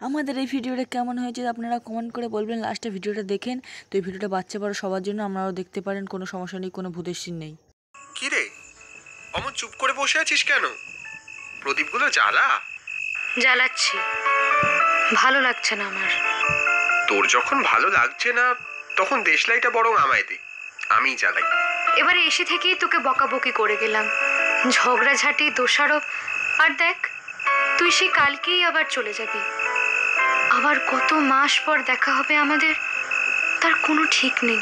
আমাদের এই ভিডিওটা কেমন হয়েছে আপনারা কমেন্ট করে বলবেন। লাস্টে ভিডিওটা দেখেন, তো এই ভিডিওটা বাচ্চা বড় সবার জন্য, আপনারাও দেখতে পারেন, কোনো সমস্যা নেই, কোনো ভূতের সিন নেই। কি রে অমন চুপ করে বসে আছিস কেন? প্রদীপগুলো জ্বালা। জ্বালাচ্ছি, ভালো লাগছে না আমার। তোর যখন ভালো লাগছে না তখন দেশলাইটা বরং আমায় দে, আমিই জ্বালাই। এবারে এসে থেকেই তোকে বকাবকি করে গেলাম, ঝগড়াঝাটি, দোষারোপ। আর দেখ, তুই সেই কালকেই আবার চলে যাবি। আবার কত মাস পর দেখা হবে আমাদের, তার কোনো ঠিক নেই।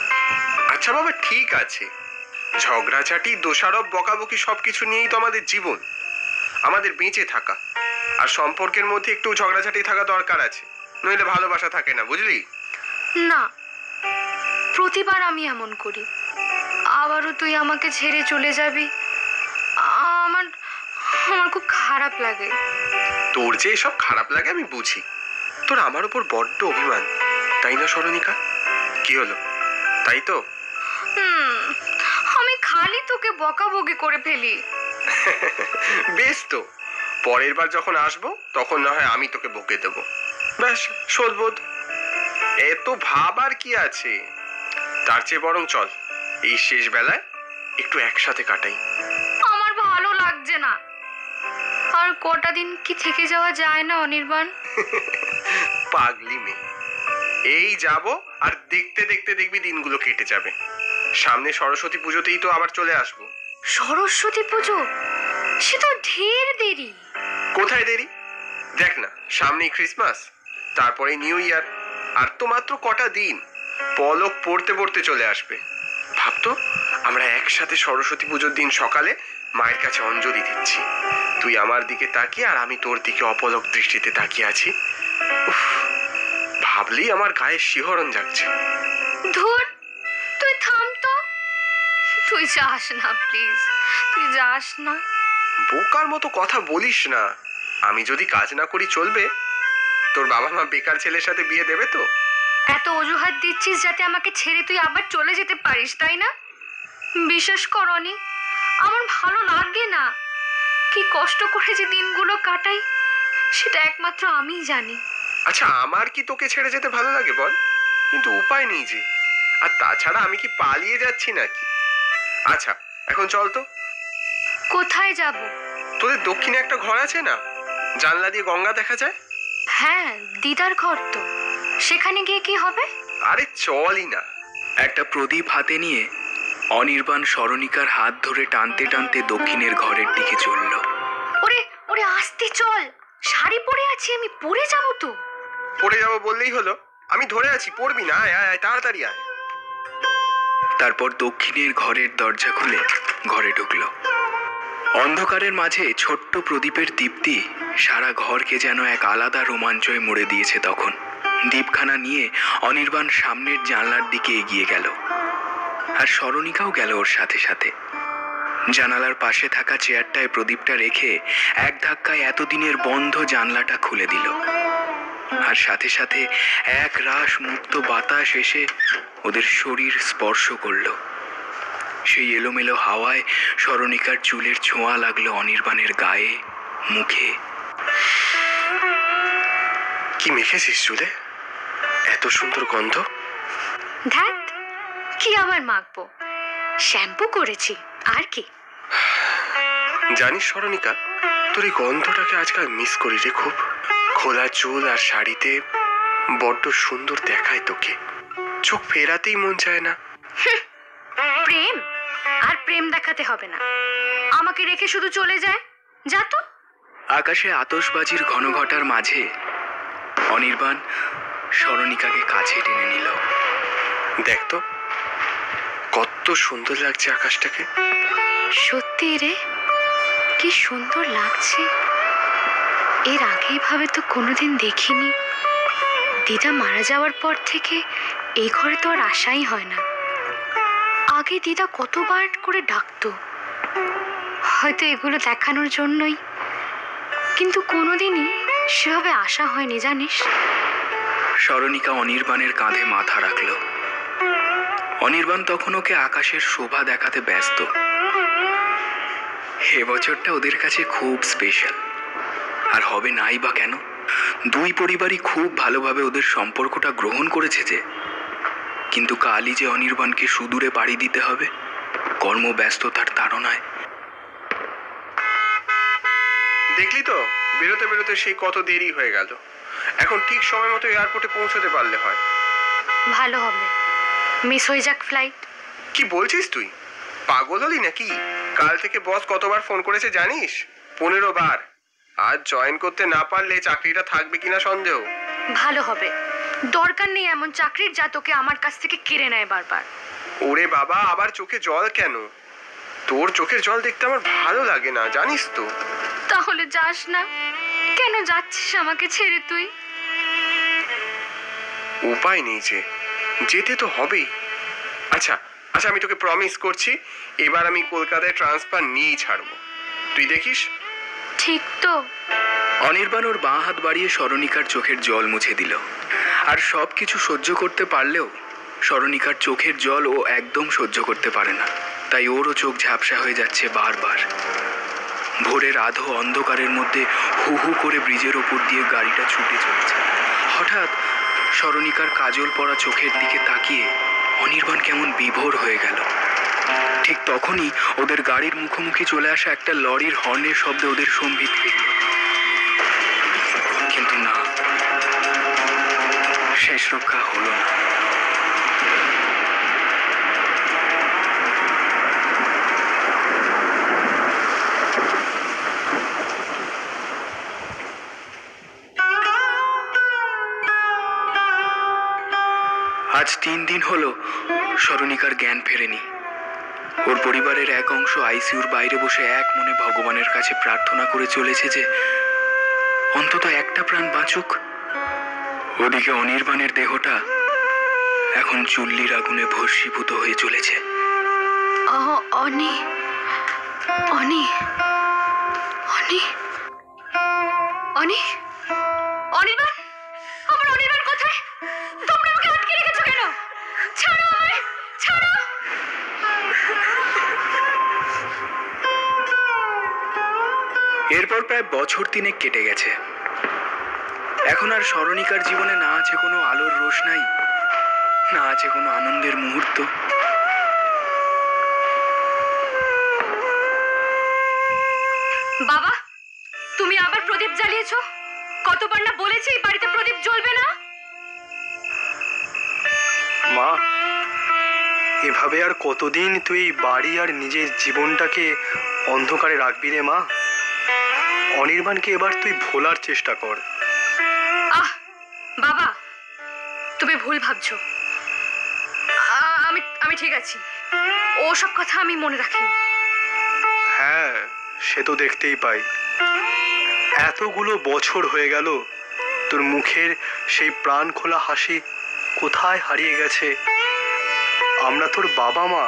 আচ্ছা বাবা, ঠিক আছে, ঝগড়াঝাটি, দোষারোপ, বকাবকি সবকিছু নিয়েই তো আমাদের জীবন, আমাদের বেঁচে থাকা। আর সম্পর্কের মধ্যে একটু ঝগড়াঝাটি থাকা দরকার আছে, নইলে ভালোবাসা থাকে না, বুঝলি? না, প্রতিবার আমি এমন করি, আবারও তুই আমাকে ছেড়ে চলে যাবি। আমার আমার খুব খারাপ লাগে। তোর যে এসব খারাপ লাগে আমি বুঝি, তোর আমার উপর বড্ড অভিমান, তাই না সরণিকা? কি হলো, তাই তো? আমি খালি তোকে বকাবকি করে ফেলি। বেশ, তো পরের বার যখন আসবো তখন না হয় আমি তোকে বকে দেবো, ব্যাস শোধবোধ। এত ভাব আর কি আছে? তার চেয়ে বরং চল এই শেষ বেলায় একটু একসাথে কাটাই। আমার ভালো লাগছে না, আর কটা দিন কি থেকে যাওয়া যায় না অনির্বাণ? পাগলি মেয়ে, এই যাব আর দেখতে দেখতে দেখবি দিনগুলো কেটে যাবে। সামনে সরস্বতী পুজোতেই তো আবার চলে আসবো। সরস্বতী পুজো? সে তো ঢের দেরি। কোথায় দেরি? দেখ না, সামনেই ক্রিসমাস, তারপরে নিউ ইয়ার, আর তো মাত্র কটা দিন, পলক পড়তে পড়তে চলে আসবে। ভাবতো আমরা একসাথে সরস্বতী পুজোর দিন সকালে মায়ের কাছে অঞ্জলি দিচ্ছি, তুই আমার দিকে তাকিয়ে আর আমি তোর দিকে অপলক দৃষ্টিতে তাকিয়ে আছি। উফ, ভাবলেই আমার গায়ে শিহরণ জাগছে। ধুর, তুই থাম তো, তুই যাস না প্লিজ, তুই যাস না। বোকার মতো কথা বলিস না, আমি যদি কাজ না করি চলবে? তোর বাবা মা বেকার ছেলের সাথে বিয়ে দেবে তো? এত অজুহাত দিচ্ছিস যাতে আমাকে ছেড়ে তুই আবার চলে যেতে পারিস, তাই না? বিশ্বাস কর অনি, আমার ভালো লাগে না। কি কষ্ট করে যে দিনগুলো কাটাই সেটা একমাত্র আমিই জানি। আচ্ছা, আমার কি তোকে ছেড়ে যেতে ভালো লাগে বল? কিন্তু উপায় নেই যে। আর তাছাড়া আমি কি পালিয়ে যাচ্ছি নাকি? আচ্ছা এখন চল তো। কোথায় যাব? তোদের দক্ষিণে একটা ঘর আছে না, জানলা দিয়ে গঙ্গা দেখা যায়? হ্যাঁ, দিদার ঘর তো, সেখানে গিয়ে কি হবে? আরে চলই না। একটা প্রদীপ হাতে নিয়ে অনির্বাণ সরণিকার হাত ধরে টানতে টানতে দক্ষিণের ঘরের দিকে চলল। ওরে ওরে, আস্তে চল, শাড়ি পরে আছি আমি, পরে যাব তো। পড়ে যাবো বললেই হলো? আমি ধরে আছি, পড়বি না? আয় আয়, তাড়াতাড়ি আয়। তারপর দক্ষিণের ঘরের দরজা খুলে ঘরে ঢুকল। অন্ধকারের মাঝে ছোট্ট প্রদীপের দীপ্তি সারা ঘরকে যেন এক আলাদা রোমাঞ্চয়ে মুড়ে দিয়েছে। তখন দীপখানা নিয়ে অনির্বাণ সামনের জানলার দিকে এগিয়ে গেল, আর সরণিকাও গেল ওর সাথে সাথে। জানালার পাশে থাকা চেয়ারটায় প্রদীপটা রেখে এক ধাক্কায় এতদিনের বন্ধ জানলাটা খুলে দিল, আর সাথে সাথে এক রাশ মুক্ত বাতাস এসে ওদের শরীর স্পর্শ করল। সেই এলোমেলো হাওয়ায় সরণিকার চুলের ছোঁয়া লাগলো অনির্বাণের গায়ে, মুখে। কি মেখেছিস চুলে? এত সুন্দর গন্ধ। ধ্যাত, কি আবার মাখবো, শ্যাম্পু করেছি আর কি। জানিস সরণিকা, তোর এই গন্ধটাকে আজকাল মিস করি রে খুব। খোলা চুল আর শাড়িতে বড্ড সুন্দর দেখায় তোকে, চোখ ফেরাতেই মন চায় না। প্রেম আর প্রেম দেখাতে হবে না, আমাকে রেখে শুধু চলে যায়, যা তো। আকাশে আতশবাজির ঘনঘটার মাঝে অনির্বাণ সরণিকাকে কাছে টেনে নিল। দেখ তো কত সুন্দর লাগছে আকাশটাকে। সত্যি রে, কি সুন্দর লাগছে। এর আগে ভাবে তো কোনোদিন দেখিনি। দিদা মারা যাওয়ার পর থেকে এই ঘরে তো আর আসাই হয় না। আগে দিদা কতবার করে ডাকতো, হয়তো এগুলো দেখানোর জন্যই, কিন্তু কোনোদিনই সেভাবে আসা হয়নি, জানিস। সরণিকা অনির্বাণের কাঁধে মাথা রাখল। অনির্বাণ তখন ওকে আকাশের শোভা দেখাতে ব্যস্ত। এবছরটা ওদের কাছে খুব স্পেশাল, আর হবে নাই বা কেন? দুই পরিবারই খুব ভালোভাবে ওদের সম্পর্কটা গ্রহণ করেছে যে, কিন্তু কালই যে অনির্বাণকে সুদূরে পাড়ি দিতে হবে কর্মব্যস্ততার তাড়নায়। দেখলি তো, বেরোতে বেরোতে সেই কত দেরি হয়ে গেল। এখন ঠিক সময় মতো এয়ারপোর্টে পৌঁছতে পারলে হয়। ভালো হবে, মিস হয়ে যাক ফ্লাইট। কি বলছিস তুই? পাগল হলি নাকি? কাল থেকে বস কতবার ফোন করেছে জানিস? 15 বার। আজ জয়েন করতে না পারলে চাকরিটা থাকবে কিনা সন্দেহ। ভালো হবে, দরকার নেই এমন চাকরির যা তোকে আমার কাছ থেকে কেড়ে নেয় বারবার। ওরে বাবা, আবার চোখে জল কেন? তোর চোখের জল দেখতে আমার ভালো লাগে না, জানিস তো। তাহলে যাস না কেন? যাচ্ছিস আমাকে ছেড়ে তুই? উপায় নেই যে, যেতে তো হবেই। আচ্ছা আচ্ছা, আমি তোকে প্রমিস করছি, এবার আমি কলকাতায় ট্রান্সফার নিয়েই ছাড়বো, তুই দেখিস। ঠিক তো? অনির্বাণ ওর বাঁ হাত বাড়িয়ে সরণিকার চোখের জল মুছে দিল। আর সব কিছু সহ্য করতে পারলেও সরণিকার চোখের জল ও একদম সহ্য করতে পারে না, তাই ওরও চোখ ঝাপসা হয়ে যাচ্ছে বারবার। ভোরের আধো অন্ধকারের মধ্যে হু হু করে ব্রিজের ওপর দিয়ে গাড়িটা ছুটে চলেছে। হঠাৎ সরণিকার কাজল পড়া চোখের দিকে তাকিয়ে অনির্বাণ কেমন বিভোর হয়ে গেল। ঠিক তখনই ওদের গাড়ির মুখোমুখি চলে আসা একটা লরির হর্নের শব্দে ওদের সম্বিত ফিরল। কিন্তু না, শেষ রক্ষা হলো না। আজ 3 দিন হলো সরণিকার জ্ঞান ফেরেনি। ওর পরিবারের এক অংশ আইসিইউর বাইরে বসে এক মনে ভগবানের কাছে প্রার্থনা করে চলেছে যে অন্তত একটা প্রাণ বাঁচুক। ওদিকে অনির্বাণের দেহটা এখন চুল্লির আগুনে ভস্মীভূত হয়ে চলেছে। অনি অনি অনি অনি অনির্বাণ, আমার অনির্বাণ কোথায়? তোমরা আমাকে আটকে রেখেছো কেন? ছাড়ো আমায়, ছাড়ো। এরপর প্রায় বছর 3 কেটে গেছে। এখন আর সরণিকার জীবনে না আছে কোনো আলোর রোশনাই, না আছে কোনো আনন্দের মুহূর্ত। বাবা, তুমি আবার প্রদীপ জ্বালিয়েছো? কতবার না বলেছি এই বাড়িতে প্রদীপ জ্বলবে না। মা, এভাবে আর কতদিন তুই বাড়ি আর নিজের জীবনটাকে অন্ধকারে রাখবি রে মা? অনির্বাণকে এবার তুই ভোলার চেষ্টা কর। আহ বাবা, তুমি ভুল ভাবছো। আমি ঠিক আছি, ওসব কথা আমি মনে রাখিনি। হ্যাঁ, সে তো দেখতেই পাই। এতগুলো বছর হয়ে গেল, তোর মুখের সেই প্রাণ খোলা হাসি কোথায় হারিয়ে গেছে? আমরা তোর বাবা মা,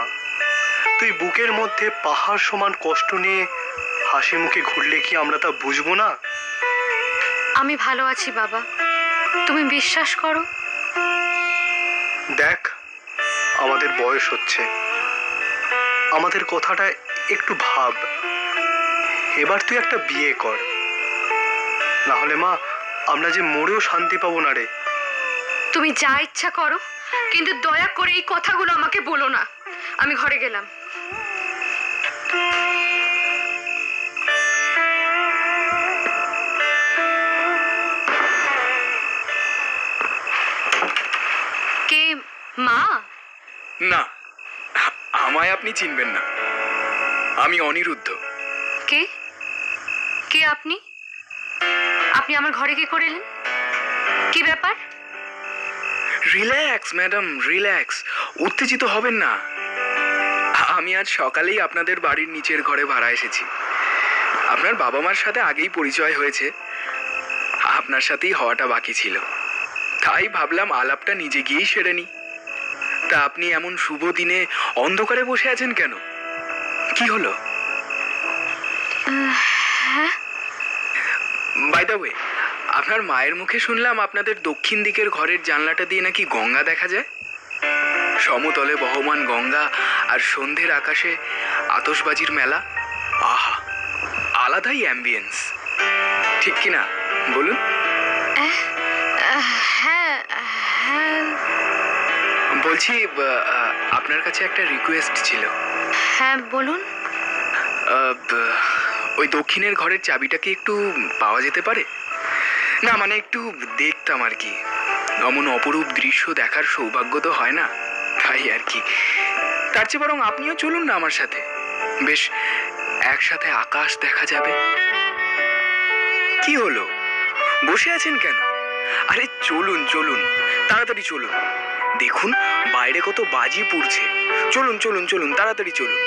তুই বুকের মধ্যে পাহাড় সমান কষ্ট নিয়ে হাসি মুখে ঘুরলে কি আমরা তা বুঝবো না? আমি ভালো আছি বাবা, তুমি বিশ্বাস করো। দেখ, আমাদের বয়স হচ্ছে, আমাদের কথাটা একটু ভাব। এবার তুই একটা বিয়ে কর, না হলে মা আমরা যে মরেও শান্তি পাবো না রে। তুমি যা ইচ্ছা করো, কিন্তু দয়া করে এই কথাগুলো আমাকে বলো না। আমি ঘরে গেলাম। কে মা? না, আমায় আপনি চিনবেন না। আমি অনিরুদ্ধ। কে কে আপনি? আপনি আমার ঘরে কি করে এলেন? কি ব্যাপার? রিল্যাক্স ম্যাডাম, রিল্যাক্স, উত্তেজিত হবেন না। আমি আজ সকালেই আপনাদের বাড়ির নিচের ঘরে ভাড়া এসেছি। আপনার বাবা মার সাথে আগেই পরিচয় হয়েছে, আপনার সাথেই হওয়াটা বাকি ছিল, তাই ভাবলাম আলাপটা নিজে গিয়েই সেরে নি। তা আপনি এমন শুভ দিনে অন্ধকারে বসে আছেন কেন? কি হলো? বাই দ্য ওয়ে, আপনার মায়ের মুখে শুনলাম আপনাদের দক্ষিণ দিকের ঘরের জানলাটা দিয়ে নাকি গঙ্গা দেখা যায়। সমতলে বহমান গঙ্গা আর সন্ধ্যের আকাশে আতশবাজির মেলা। আহা, আলাদাই অ্যাম্বিয়েন্স, ঠিক কিনা বলুন? বলছি আপনার কাছে একটা রিকোয়েস্ট ছিল। হ্যাঁ বলুন। ওই দক্ষিণের ঘরের চাবিটা কি একটু পাওয়া যেতে পারে? না মানে একটু দেখতাম আর কি, এমন অপরূপ দৃশ্য দেখার সৌভাগ্য তো হয় না, তাই আর কি। তার চেয়ে বরং আপনিও চলুন না আমার সাথে, বেশ একসাথে আকাশ দেখা যাবে। কি হলো, বসে আছেন কেন? আরে চলুন চলুন, তাড়াতাড়ি চলুন, দেখুন বাইরে কত বাজি পুড়ছে। চলুন চলুন চলুন, তাড়াতাড়ি চলুন।